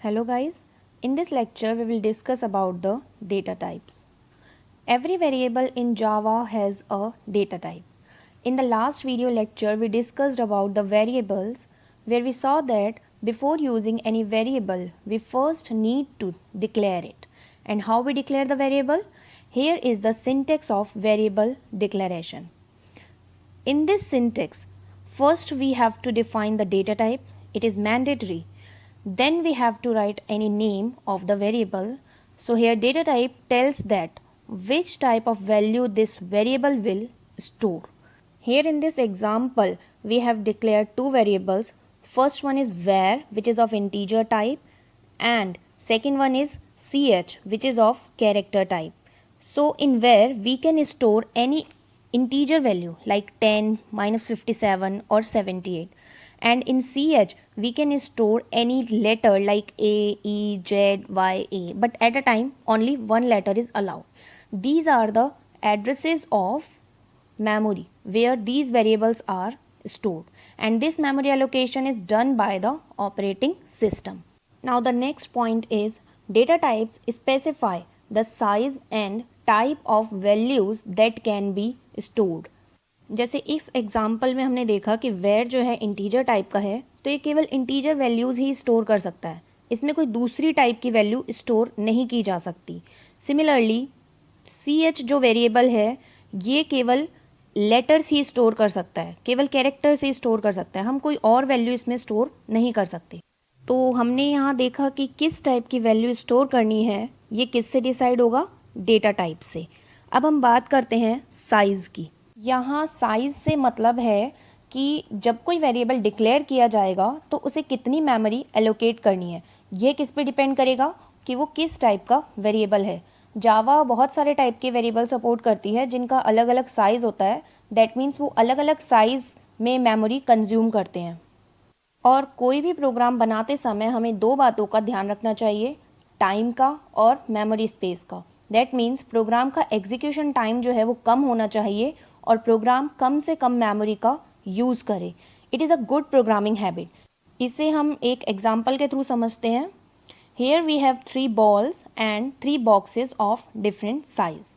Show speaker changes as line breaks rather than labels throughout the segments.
Hello guys, in this lecture we will discuss about the data types. Every variable in Java has a data type. In the last video lecture we discussed about the variables where we saw that before using any variable we first need to declare it. And how we declare the variable? Here is the syntax of variable declaration. In this syntax, first we have to define the data type. It is mandatory. Then we have to write any name of the variable. So here data type tells that which type of value this variable will store. Here in this example, we have declared two variables. First one is var, which is of integer type, and second one is ch, which is of character type. So in var, we can store any integer value like 10, -57 or 78. And in ch, we can store any letter like A, E, Z, Y, A. But at a time, only one letter is allowed. These are the addresses of memory where these variables are stored, and this memory allocation is done by the operating system. Now the next point is data types specify the size and type of values that can be stored. जैसे इस example में हमने देखा कि where जो है integer type का है, तो ये केवल इंटीजर वैल्यूज़ ही स्टोर कर सकता है, इसमें कोई दूसरी टाइप की वैल्यू स्टोर नहीं की जा सकती। सिमिलरली ch जो वेरिएबल है ये केवल लेटर्स ही स्टोर कर सकता है, केवल कैरेक्टर्स ही स्टोर कर सकता है, हम कोई और वैल्यू इसमें स्टोर नहीं कर सकते। तो हमने यहाँ देखा कि किस टाइप की वैल्यू स्टोर करनी है, ये किससे डिसाइड होगा? डेटा टाइप से। अब हम बात करते हैं साइज़ की। यहाँ साइज़ से मतलब है कि जब कोई वेरिएबल डिक्लेयर किया जाएगा तो उसे कितनी मेमोरी एलोकेट करनी है। ये किस पे डिपेंड करेगा कि वो किस टाइप का वेरिएबल है। जावा बहुत सारे टाइप के वेरिएबल सपोर्ट करती है जिनका अलग अलग साइज़ होता है। दैट मीन्स वो अलग अलग साइज़ में मेमोरी कंज्यूम करते हैं। और कोई भी प्रोग्राम बनाते समय हमें दो बातों का ध्यान रखना चाहिए, टाइम का और मेमोरी स्पेस का। दैट मीन्स प्रोग्राम का एग्जीक्यूशन टाइम जो है वो कम होना चाहिए और प्रोग्राम कम से कम मेमोरी का यूज़ करे। It is a good programming habit. इसे हम एक एग्जाम्पल के थ्रू समझते हैं। Here we have 3 balls and 3 boxes of different size.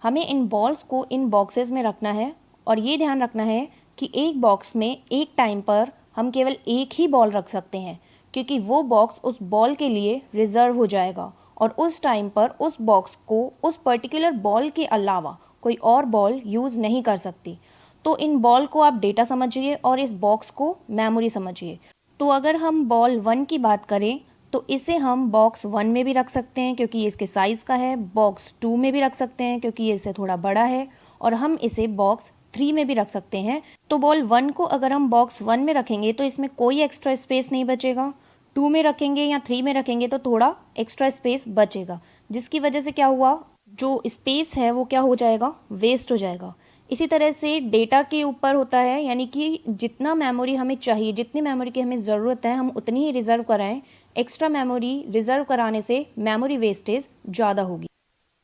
हमें इन बॉल्स को इन बॉक्सेस में रखना है और ये ध्यान रखना है कि एक बॉक्स में एक टाइम पर हम केवल एक ही बॉल रख सकते हैं, क्योंकि वो बॉक्स उस बॉल के लिए रिजर्व हो जाएगा और उस टाइम पर उस बॉक्स को उस पर्टिकुलर बॉल के अलावा कोई और बॉल यूज़ नहीं कर सकती। तो इन बॉल को आप डेटा समझिए और इस बॉक्स को मेमोरी समझिए। तो अगर हम बॉल 1 की बात करें तो इसे हम बॉक्स 1 में भी रख सकते हैं क्योंकि ये इसके साइज़ का है, बॉक्स 2 में भी रख सकते हैं क्योंकि ये इससे थोड़ा बड़ा है, और हम इसे बॉक्स 3 में भी रख सकते हैं। तो बॉल 1 को अगर हम बॉक्स 1 में रखेंगे तो इसमें कोई एक्स्ट्रा स्पेस नहीं बचेगा। 2 में रखेंगे या 3 में रखेंगे तो थोड़ा एक्स्ट्रा स्पेस बचेगा, जिसकी वजह से क्या हुआ, जो स्पेस है वो क्या हो जाएगा, वेस्ट हो जाएगा। इसी तरह से डेटा के ऊपर होता है, यानी कि जितना मेमोरी हमें चाहिए, जितनी मेमोरी की हमें ज़रूरत है हम उतनी ही रिज़र्व कराएं। एक्स्ट्रा मेमोरी रिज़र्व कराने से मेमोरी वेस्टेज ज़्यादा होगी।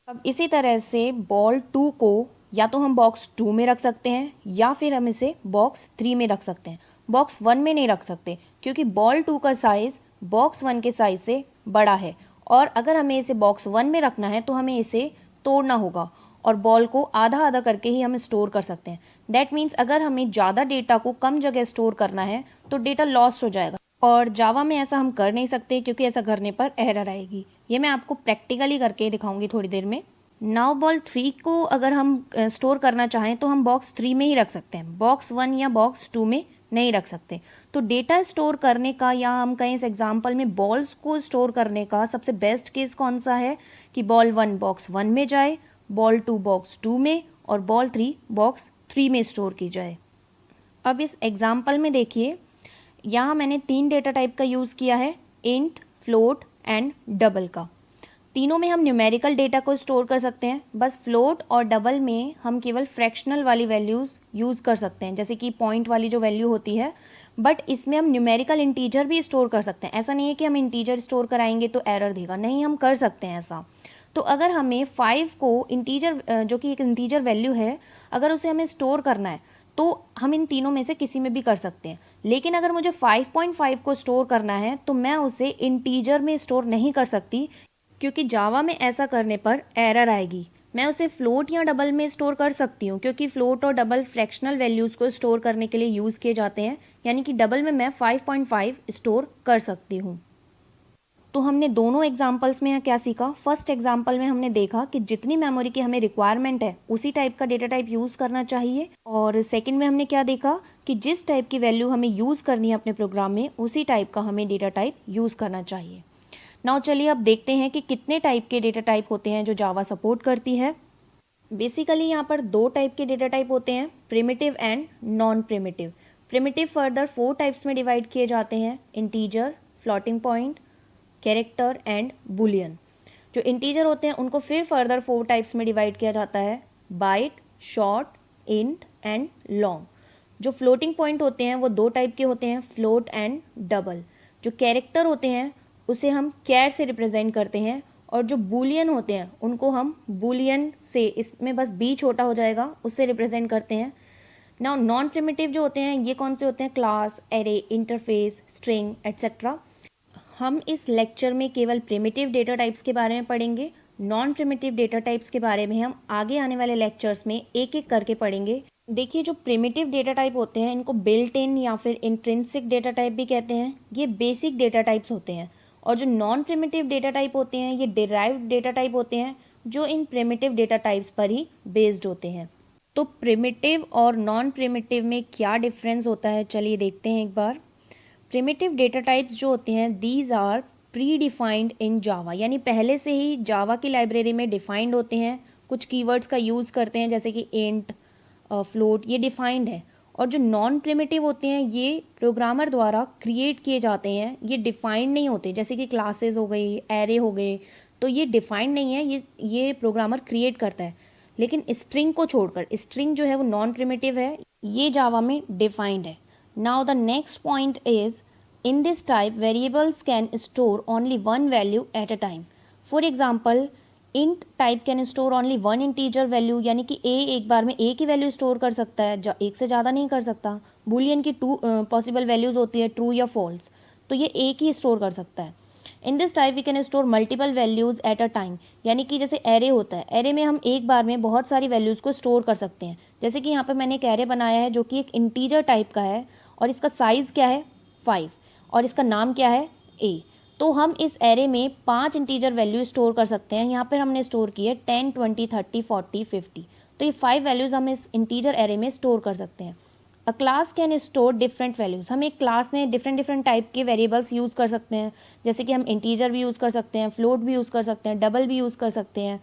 अब इसी तरह से बॉल 2 को या तो हम बॉक्स 2 में रख सकते हैं या फिर हम इसे बॉक्स 3 में रख सकते हैं। बॉक्स 1 में नहीं रख सकते क्योंकि बॉल 2 का साइज़ बॉक्स 1 के साइज़ से बड़ा है, और अगर हमें इसे बॉक्स 1 में रखना है तो हमें इसे तोड़ना होगा और बॉल को आधा आधा करके ही हम स्टोर कर सकते हैं। दैट मीन्स अगर हमें ज़्यादा डेटा को कम जगह स्टोर करना है तो डेटा लॉस्ट हो जाएगा, और जावा में ऐसा हम कर नहीं सकते क्योंकि ऐसा करने पर एरर आएगी। ये मैं आपको प्रैक्टिकली करके दिखाऊंगी थोड़ी देर में। नाउ बॉल 3 को अगर हम स्टोर करना चाहें तो हम बॉक्स 3 में ही रख सकते हैं, बॉक्स 1 या बॉक्स 2 में नहीं रख सकते। तो डेटा स्टोर करने का, या हम कहें इस एग्जाम्पल में बॉल्स को स्टोर करने का सबसे बेस्ट केस कौन सा है कि बॉल 1 बॉक्स 1 में जाए, बॉल 2 बॉक्स 2 में और बॉल 3 बॉक्स 3 में स्टोर की जाए। अब इस एग्जाम्पल में देखिए, यहाँ मैंने 3 डेटा टाइप का यूज़ किया है, इंट, फ्लोट एंड डबल का। तीनों में हम न्यूमेरिकल डेटा को स्टोर कर सकते हैं, बस फ्लोट और डबल में हम केवल फ्रैक्शनल वाली वैल्यूज़ यूज़ कर सकते हैं, जैसे कि पॉइंट वाली जो वैल्यू होती है। बट इसमें हम न्यूमेरिकल इंटीजर भी स्टोर कर सकते हैं। ऐसा नहीं है कि हम इंटीजर स्टोर कराएंगे तो एरर देगा, नहीं, हम कर सकते हैं ऐसा। तो अगर हमें 5 को इंटीजर, जो कि एक इंटीजर वैल्यू है, अगर उसे हमें स्टोर करना है तो हम इन तीनों में से किसी में भी कर सकते हैं। लेकिन अगर मुझे 5.5 को स्टोर करना है तो मैं उसे इंटीजर में स्टोर नहीं कर सकती, क्योंकि जावा में ऐसा करने पर एरर आएगी। मैं उसे फ्लोट या डबल में स्टोर कर सकती हूँ, क्योंकि फ्लोट और डबल फ्रैक्शनल वैल्यूज़ को स्टोर करने के लिए यूज़ किए जाते हैं, यानी कि डबल में मैं 5.5 स्टोर कर सकती हूँ। तो हमने दोनों एग्जाम्पल्स में यहाँ क्या सीखा? फर्स्ट एग्जाम्पल में हमने देखा कि जितनी मेमोरी की हमें रिक्वायरमेंट है उसी टाइप का डेटा टाइप यूज़ करना चाहिए, और सेकंड में हमने क्या देखा कि जिस टाइप की वैल्यू हमें यूज़ करनी है अपने प्रोग्राम में उसी टाइप का हमें डेटा टाइप यूज़ करना चाहिए। नाउ चलिए अब देखते हैं कि कितने टाइप के डेटा टाइप होते हैं जो जावा सपोर्ट करती है। बेसिकली यहाँ पर दो टाइप के डेटा टाइप होते हैं, primitive and non primitive. Primitive further 4 types में डिवाइड किए जाते हैं, integer, floating point, character and Boolean. जो इंटीजर होते हैं उनको फिर फर्दर 4 टाइप्स में डिवाइड किया जाता है, byte, short, int and long. जो फ्लोटिंग पॉइंट होते हैं वो 2 टाइप के होते हैं, फ्लोट एंड डबल। जो कैरेक्टर होते हैं उसे हम कैर से रिप्रेजेंट करते हैं, और जो बुलियन होते हैं उनको हम बुलियन से, इसमें बस बी छोटा हो जाएगा, उससे रिप्रेजेंट करते हैं। नाउ नॉन प्रिमिटिव जो होते हैं ये कौन से होते हैं? Class, array, interface, string etcetera. हम इस लेक्चर में केवल प्रिमिटिव डेटा टाइप्स के बारे में पढ़ेंगे। नॉन प्रिमिटिव डेटा टाइप्स के बारे में हम आगे आने वाले लेक्चर्स में एक एक करके पढ़ेंगे। देखिए, जो प्रिमिटिव डेटा टाइप होते हैं इनको बिल्ट इन या फिर इंट्रिंसिक डेटा टाइप भी कहते हैं। ये बेसिक डेटा टाइप्स होते हैं। और जो नॉन प्रिमिटिव डेटा टाइप होते हैं ये डिराइव्ड डेटा टाइप होते हैं, जो इन प्रिमिटिव डेटा टाइप्स पर ही बेस्ड होते हैं। तो प्रिमिटिव और नॉन प्रिमिटिव में क्या डिफरेंस होता है, चलिए देखते हैं एक बार। प्रिमिटिव डेटा टाइप्स जो होते हैं these are predefined in Java, यानी पहले से ही जावा की लाइब्रेरी में डिफाइंड होते हैं। कुछ कीवर्ड्स का यूज़ करते हैं जैसे कि इंट, फ्लोट, ये डिफाइंड है। और जो नॉन प्रिमिटिव होते हैं ये प्रोग्रामर द्वारा क्रिएट किए जाते हैं, ये डिफाइंड नहीं होते, जैसे कि क्लासेस हो गई, एरे हो गए, तो ये डिफाइंड नहीं है, ये प्रोग्रामर क्रिएट करता है। लेकिन स्ट्रिंग को छोड़कर, स्ट्रिंग जो है वो नॉन प्रिमिटिव है, ये जावा में डिफाइंड है। Now the next point is, in this type variables can store only one value at a time. For example, int type can store only one integer value, यानी कि a एक बार में एक ही value store कर सकता है, एक से ज़्यादा नहीं कर सकता। बूलियन की 2 पॉसिबल वैल्यूज़ होती है, ट्रू या फॉल्स, तो ये एक ही स्टोर कर सकता है। In this type we can store multiple values at a time, यानी कि जैसे एरे होता है, एरे में हम एक बार में बहुत सारी वैल्यूज़ को स्टोर कर सकते हैं। जैसे कि यहाँ पे मैंने एक एरे बनाया है जो कि एक इंटीजर टाइप का है, और इसका साइज़ क्या है 5, और इसका नाम क्या है a। तो हम इस एरे में 5 इंटीजर वैल्यू स्टोर कर सकते हैं। यहाँ पर हमने स्टोर की है 10, 20, 30, 40, 50, तो ये 5 वैल्यूज़ हम इस इंटीजर एरे में स्टोर कर सकते हैं। अ class can store different values, हम एक क्लास में डिफरेंट टाइप के वेरिएबल्स यूज़ कर सकते हैं, जैसे कि हम इंटीजर भी यूज़ कर सकते हैं, फ्लोट भी यूज़ कर सकते हैं, डबल भी यूज़ कर सकते हैं।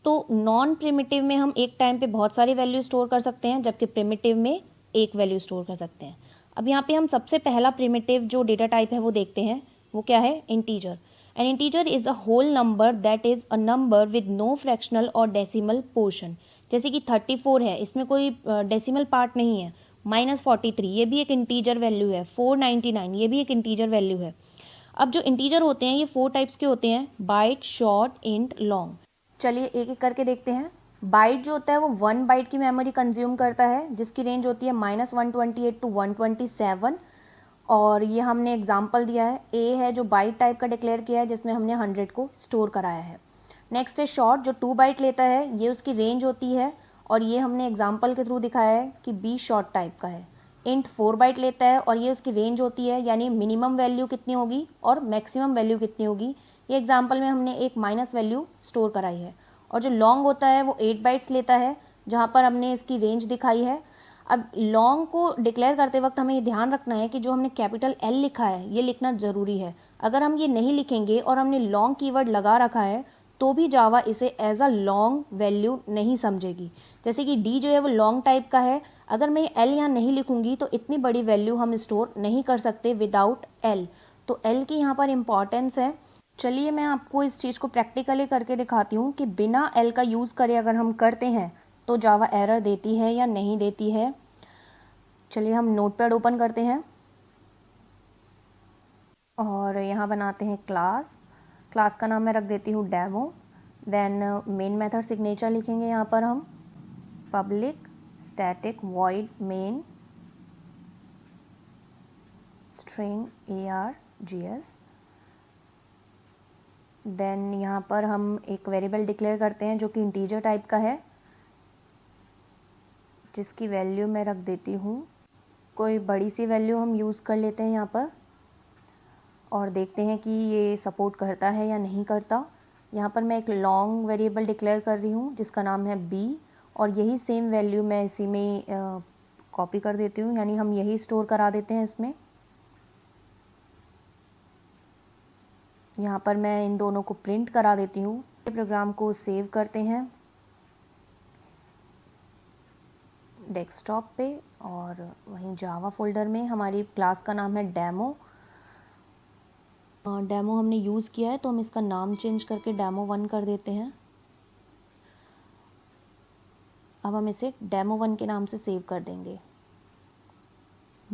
तो नॉन प्रिमिटिव में हम एक टाइम पे बहुत सारी वैल्यू स्टोर कर सकते हैं, जबकि प्रिमिटिव में एक वैल्यू स्टोर कर सकते हैं। अब यहाँ पे हम सबसे पहला प्रिमिटिव जो डेटा टाइप है वो देखते हैं, वो क्या है? Integer. An integer is a whole number that is a number with no fractional or decimal portion. जैसे कि 34 है, इसमें कोई डेसिमल पार्ट नहीं है। -43 ये भी एक इंटीजर वैल्यू है। 499 ये भी एक इंटीजर वैल्यू है। अब जो इंटीजर होते हैं ये 4 टाइप्स के होते हैं, बाइट, शॉर्ट, इंट, लॉन्ग। चलिए एक एक करके देखते हैं। बाइट जो होता है वो 1 बाइट की मेमोरी कंज्यूम करता है, जिसकी रेंज होती है -128 टू 127, और ये हमने एग्जाम्पल दिया है। ए है जो बाइट टाइप का डिक्लेयर किया है, जिसमें हमने 100 को स्टोर कराया है। नेक्स्ट है शॉर्ट जो 2 बाइट लेता है, ये उसकी रेंज होती है, और ये हमने एग्जाम्पल के थ्रू दिखाया है कि बी शॉर्ट टाइप का है। इंट 4 बाइट लेता है और ये उसकी रेंज होती है, यानी मिनिमम वैल्यू कितनी होगी और मैक्सिमम वैल्यू कितनी होगी। ये एग्जाम्पल में हमने एक माइनस वैल्यू स्टोर कराई है। और जो लॉन्ग होता है वो 8 बाइट्स लेता है, जहाँ पर हमने इसकी रेंज दिखाई है। अब लॉन्ग को डिक्लेयर करते वक्त हमें ये ध्यान रखना है कि जो हमने कैपिटल एल लिखा है ये लिखना ज़रूरी है। अगर हम ये नहीं लिखेंगे और हमने लॉन्ग कीवर्ड लगा रखा है तो भी जावा इसे एज अ लॉन्ग वैल्यू नहीं समझेगी। जैसे कि डी जो है वो लॉन्ग टाइप का है, अगर मैं एल यहाँ नहीं लिखूंगी तो इतनी बड़ी वैल्यू हम स्टोर नहीं कर सकते विदाउट एल। तो एल की यहाँ पर इम्पॉर्टेंस है। चलिए मैं आपको इस चीज़ को प्रैक्टिकली करके दिखाती हूँ कि बिना एल का यूज़ करे अगर हम करते हैं तो जावा एरर देती है या नहीं देती है। चलिए हम नोटपैड ओपन करते हैं और यहाँ बनाते हैं क्लास। क्लास का नाम मैं रख देती हूँ demo. Then main method signature लिखेंगे यहाँ पर हम, public static void main string args। देन यहाँ पर हम एक वेरिएबल डिक्लेयर करते हैं जो कि इंटीजर टाइप का है, जिसकी वैल्यू मैं रख देती हूँ, कोई बड़ी सी वैल्यू हम यूज़ कर लेते हैं यहाँ पर और देखते हैं कि ये सपोर्ट करता है या नहीं करता। यहाँ पर मैं एक लॉन्ग वेरिएबल डिक्लेयर कर रही हूँ जिसका नाम है b, और यही सेम वैल्यू मैं इसी में कॉपी कर देती हूँ, यानी हम यही स्टोर करा देते हैं इसमें। यहाँ पर मैं इन दोनों को प्रिंट करा देती हूँ। प्रोग्राम को सेव करते हैं डेस्कटॉप पे और वहीं जावा फोल्डर में हमारी क्लास का नाम है डेमो। डेमो हमने यूज़ किया है तो हम इसका नाम चेंज करके डेमो1 कर देते हैं। अब हम इसे डेमो1 के नाम से सेव कर देंगे,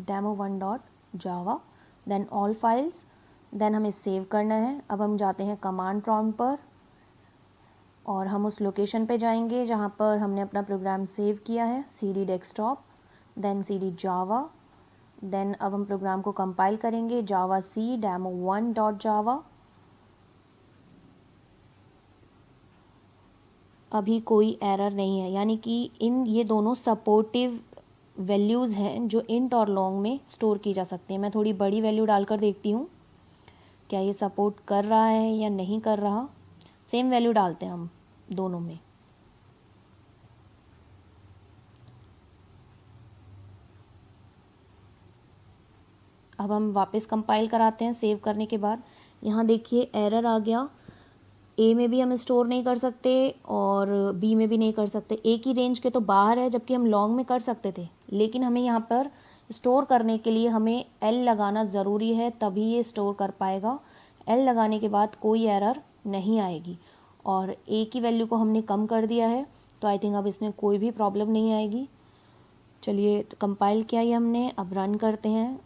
demo1.java, then all files, then हमें सेव करना है। अब हम जाते हैं कमांड प्रॉम्प्ट पर और हम उस लोकेशन पे जाएंगे जहाँ पर हमने अपना प्रोग्राम सेव किया है, cd डेस्कटॉप, देन cd जावा, देन अब हम प्रोग्राम को कंपाइल करेंगे, जावा सी demo1.java। अभी कोई एरर नहीं है, यानी कि ये दोनों सपोर्टिव वैल्यूज़ हैं जो इंट और लॉन्ग में स्टोर की जा सकती हैं। मैं थोड़ी बड़ी वैल्यू डालकर देखती हूँ क्या ये सपोर्ट कर रहा है या नहीं कर रहा। सेम वैल्यू डालते हैं हम दोनों में। अब हम वापस कंपाइल कराते हैं सेव करने के बाद। यहाँ देखिए एरर आ गया, ए में भी हम स्टोर नहीं कर सकते और बी में भी नहीं कर सकते, ए की रेंज के तो बाहर है, जबकि हम लॉन्ग में कर सकते थे। लेकिन हमें यहाँ पर स्टोर करने के लिए हमें एल लगाना ज़रूरी है, तभी ये स्टोर कर पाएगा। एल लगाने के बाद कोई एरर नहीं आएगी और ए की वैल्यू को हमने कम कर दिया है, तो आई थिंक अब इसमें कोई भी प्रॉब्लम नहीं आएगी। चलिए कंपाइल किया ही हमने, अब रन करते हैं।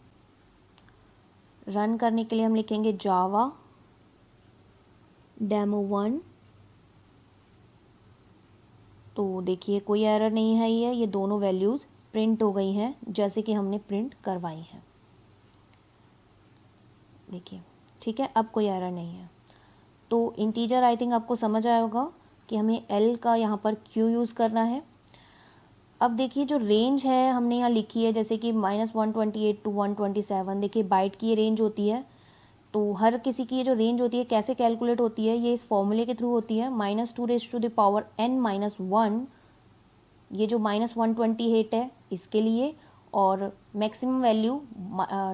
रन करने के लिए हम लिखेंगे जावा demo1। तो देखिए कोई एरर नहीं है, ये दोनों वैल्यूज़ प्रिंट हो गई हैं जैसे कि हमने प्रिंट करवाई हैं। देखिए ठीक है, अब कोई एरर नहीं है। तो इंटीजर आई थिंक आपको समझ आया होगा कि हमें एल का यहाँ पर क्यों यूज़ करना है। अब देखिए जो रेंज है हमने यहाँ लिखी है, जैसे कि -128 to 127, देखिए बाइट की ये रेंज होती है। तो हर किसी की ये जो रेंज होती है कैसे कैलकुलेट होती है, ये इस फॉर्मूले के थ्रू होती है, -2⁻n-1, ये जो -128 है इसके लिए, और मैक्सिमम वैल्यू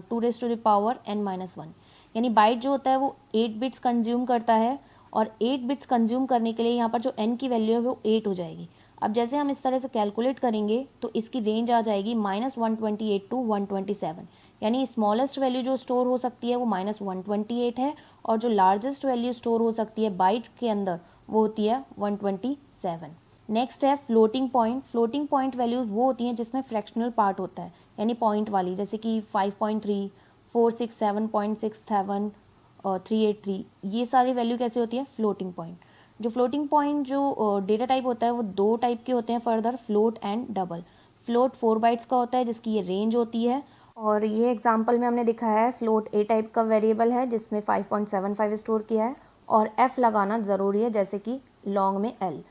2⁻n-1, यानी बाइट जो होता है वो 8 बिट्स कंज्यूम करता है, और 8 बिट्स कंज्यूम करने के लिए यहाँ पर जो n की वैल्यू है वो 8 हो जाएगी। अब जैसे हम इस तरह से कैलकुलेट करेंगे तो इसकी रेंज आ जाएगी -128 to 127, यानी स्मॉलेस्ट वैल्यू जो स्टोर हो सकती है वो -128 है, और जो लार्जेस्ट वैल्यू स्टोर हो सकती है बाइट के अंदर वो होती है 127। नेक्स्ट है floating point. Floating point values वो होती हैं जिसमें फ्रैक्शनल पार्ट होता है, यानी पॉइंट वाली, जैसे कि 5.3, 467.67 और 383, ये सारी वैल्यू कैसे होती है, फ्लोटिंग पॉइंट। जो फ्लोटिंग पॉइंट जो डेटा टाइप होता है वो दो टाइप के होते हैं further, float and double. Float 4 bytes का होता है जिसकी ये रेंज होती है, और ये एग्जांपल में हमने दिखाया है फ्लोट ए टाइप का वेरिएबल है जिसमें 5.75 स्टोर किया है, और एफ लगाना ज़रूरी है जैसे कि लॉन्ग में एल।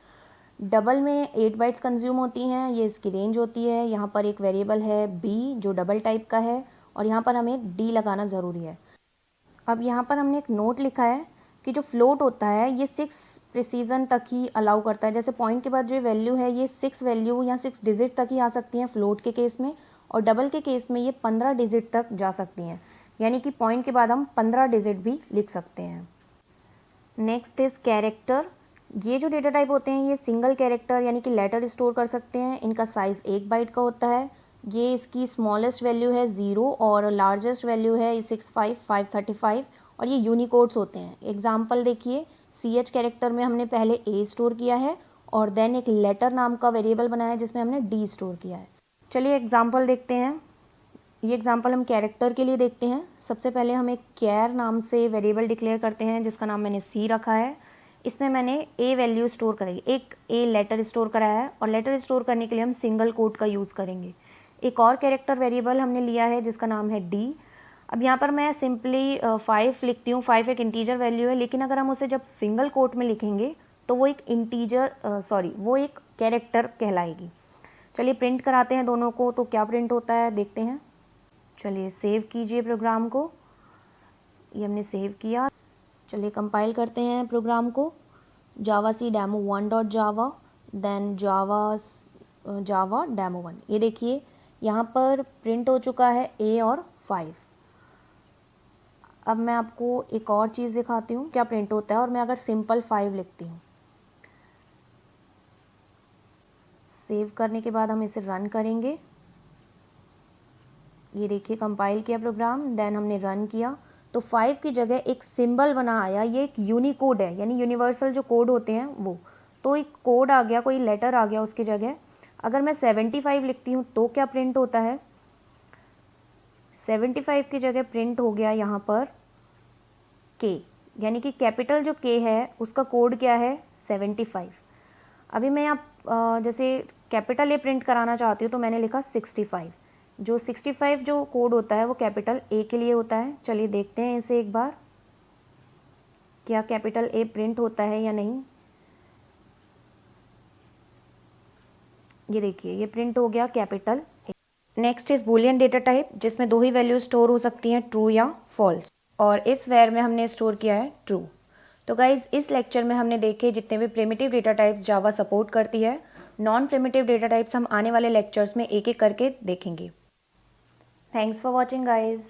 डबल में 8 बाइट्स कंज्यूम होती हैं, ये इसकी रेंज होती है। यहाँ पर एक वेरिएबल है बी जो डबल टाइप का है, और यहाँ पर हमें डी लगाना ज़रूरी है। अब यहाँ पर हमने एक नोट लिखा है कि जो फ्लोट होता है ये 6 प्रिसीजन तक ही अलाउ करता है, जैसे पॉइंट के बाद जो वैल्यू है ये 6 वैल्यू या 6 डिजिट तक ही आ सकती हैं फ्लोट के केस में, और डबल के केस में ये 15 डिजिट तक जा सकती हैं, यानी कि पॉइंट के बाद हम 15 डिजिट भी लिख सकते हैं। Next is character. ये जो डेटा टाइप होते हैं ये सिंगल कैरेक्टर यानी कि लेटर स्टोर कर सकते हैं, इनका साइज़ 1 बाइट का होता है। ये इसकी स्मॉलेस्ट वैल्यू है 0 और लार्जेस्ट वैल्यू है 65, 535, और ये यूनिकोड्स होते हैं। एग्जाम्पल देखिए, CH कैरेक्टर में हमने पहले A स्टोर किया है और देन एक लेटर नाम का वेरिएबल बनाया है जिसमें हमने D स्टोर किया है। चलिए एग्जाम्पल देखते हैं। ये एग्जाम्पल हम कैरेक्टर के लिए देखते हैं। सबसे पहले हम एक कैर नाम से वेरिएबल डिक्लेयर करते हैं जिसका नाम मैंने C रखा है। इसमें मैंने ए वैल्यू स्टोर करेंगे, एक ए लेटर स्टोर कराया है और लेटर स्टोर करने के लिए हम सिंगल कोट का यूज़ करेंगे। एक और कैरेक्टर वेरिएबल हमने लिया है जिसका नाम है डी। अब यहाँ पर मैं सिंपली 5 लिखती हूँ। 5 एक इंटीजर वैल्यू है, लेकिन अगर हम उसे जब सिंगल कोट में लिखेंगे तो वो एक वो एक कैरेक्टर कहलाएगी। चलिए प्रिंट कराते हैं दोनों को, तो क्या प्रिंट होता है देखते हैं। चलिए सेव कीजिए प्रोग्राम को, ये हमने सेव किया। चलिए कंपाइल करते हैं प्रोग्राम को। जावा सी demo1.java, देन जावा demo1। ये देखिए यहाँ पर प्रिंट हो चुका है ए और 5। अब मैं आपको एक और चीज़ दिखाती हूँ क्या प्रिंट होता है। और मैं अगर सिंपल 5 लिखती हूँ, सेव करने के बाद हम इसे रन करेंगे। ये देखिए कंपाइल किया प्रोग्राम, देन हमने रन किया तो 5 की जगह एक सिंबल बना आया। ये एक यूनिकोड है, यानी यूनिवर्सल जो कोड होते हैं वो। तो एक कोड आ गया, कोई लेटर आ गया उसकी जगह। अगर मैं 75 लिखती हूँ तो क्या प्रिंट होता है, 75 की जगह प्रिंट हो गया यहाँ पर के, यानी कि कैपिटल जो के है उसका कोड क्या है 75। अभी मैं यहाँ जैसे कैपिटल ए प्रिंट कराना चाहती हूँ तो मैंने लिखा 65। जो 65 जो कोड होता है वो कैपिटल ए के लिए होता है। चलिए देखते हैं इसे एक बार, क्या कैपिटल ए प्रिंट होता है या नहीं। ये देखिए ये प्रिंट हो गया capital A. Next is Boolean data type, जिसमें दो ही वैल्यू स्टोर हो सकती हैं, ट्रू या फॉल्स। और इस वेर में हमने स्टोर किया है ट्रू। तो गाइज इस लेक्चर में हमने देखे जितने भी प्रिमिटिव डेटा टाइप्स जावा सपोर्ट करती है। नॉन प्रिमिटिव डेटा टाइप्स हम आने वाले लेक्चर्स में एक एक करके देखेंगे। Thanks for watching guys.